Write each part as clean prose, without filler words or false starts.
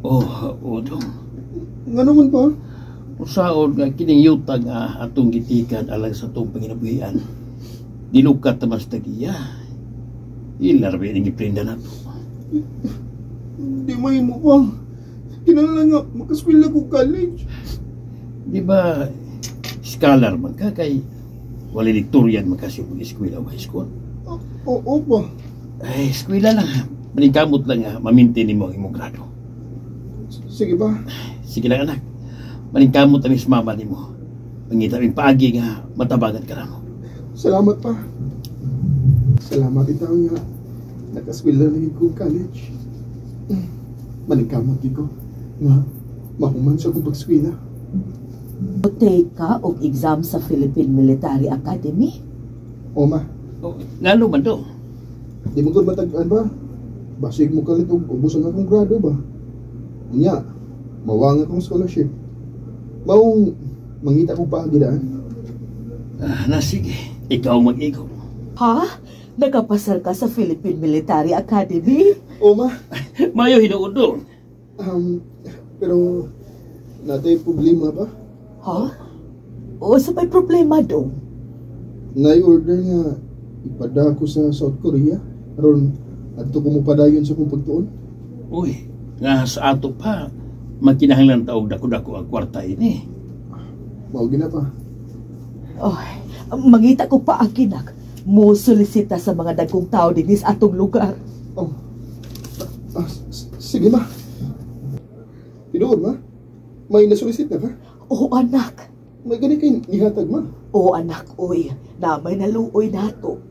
Oo dong. Nga naman pa? Usaon nga kining yuta nga atong gitikan alang sa atong panginabuhian. Dilukat naman sa tagiya. Ilar ba yung iprinda na to? Di may mo pa. Kinala nga, makaskwila ko college. Di ba, scholar man ka kay wala Victorian makasyo mag-eskwela o high school? Oo pa. Ay, eskwela lang. Maningkamot lang nga, mamintin mo ang imong grado. Sige ba? Sige lang anak. Maningkamot ang mis mama ni mo. Mangita rin paagi nga matabangan ka na mo. Salamat pa. Salamat itaw nga. Nakaskwila na ko college. Maningkamot ko. Nga, mahuman sa kong pagskwila. Take ka og exam sa Philippine Military Academy? O ma, Ngano man to? di mo ko matagaan ba? Basig mo kalit og ubusan akong grado ba? Unya, mawang akong scholarship. Maong mangita ko pa gidaan. Sige. Ikaw mag-ikaw. Ha? Nagapasal ka sa Philippine Military Academy? O ma, Mayo hinuod doon. pero natay problema ba? Ha? O sa may problema do? Nai-order nga ipada ko sa South Korea. Aron, adto ko mo padayon sa kong pagtuon. Uy, nga sa ato pa, magkinahanglan taog dako-dako ang kwarta ini. Mao gina pa. Ay, mangita ko pa ang kinak. Mo solisita sa mga dagkong tao dinis atong lugar. Oh. Sige ma. Tinuod ma? May nasulisit na ka? O anak. May gani kay nihatag ma. O anak, oy. Na may naluoy nato.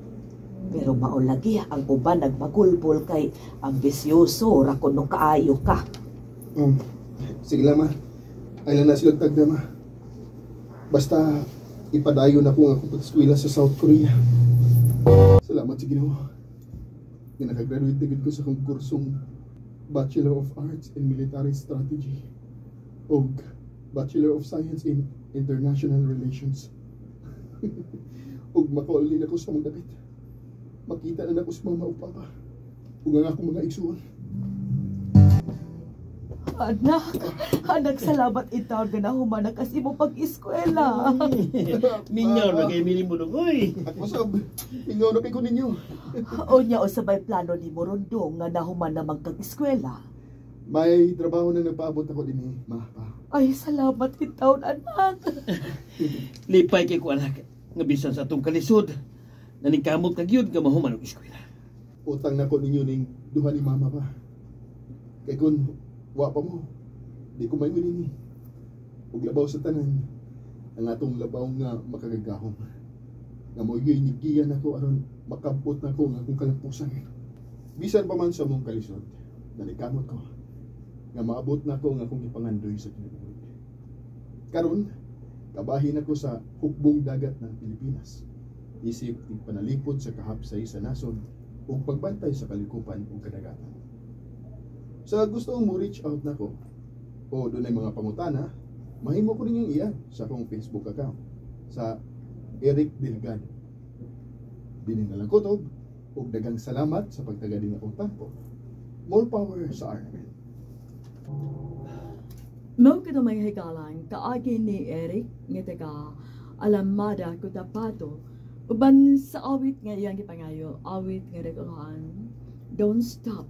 Pero maulagi ang uban nagmagulbol kay ambisyoso ra kuno kaayo ka. Sige lang ma. Ay lang na silang tagda ma. Basta ipadayon na ko nga akong pag-eskwela sa South Korea. Salamat sa Ginoo. Nga nakagraduate na gid ko sa akong kursong Bachelor of Arts in Military Strategy o Bachelor of Science in International Relations. Ug makauli na ko sa mga dapit. Makita na ko sa mama o papa. Ug ang akong mga igsuon. Anak, salamat itaw nga nahuman na kasi mo pag-eskwela. Minyaw na kay mili mo nung, uy. At masab, ingaw na ko ninyo. O niya o sabay plano ni Morondong nga nahuman na magkag-eskwela. May trabaho na nagpaabot ako din ma. Ay, salamat itaw, anak. Lipay kay ko anak, nga bisan sa atong kalisod. Naningkamot kag yun, nga mahuman og eskwela. Utang na ko ninyo ning duha ni mama pa. Kay kun wa pa mo, di ko may ni. Ug labaw sa tanan, ang atong labaw nga makagagahom. Nga mo yoy nigiyan ako aron makampot na ko nga akong kalampusan. Bisan pa man sa mong kalisod, nanikamot ko nga maabot na ko nga akong ipangandoy sa kinabuhi. Karon, kabahin ako sa hukbong dagat ng Pilipinas. Isip panalipod sa kahapsay sa nason ug pagbantay sa kalikupan ug kadagatan. Sa gusto mo reach out na ko o doon ay mga pangutana, mahimo ko rin yung iya sa akong Facebook account sa Eric Delgado. Biningalang kutob ug daghang salamat sa pagtagad din akong tampo. More power sa RMN. Mo kita may higalang kaagi ni Eric nga taga Alamada Cotabato uban sa awit nga iyang gipangayo awit nga regulahan Don't Stop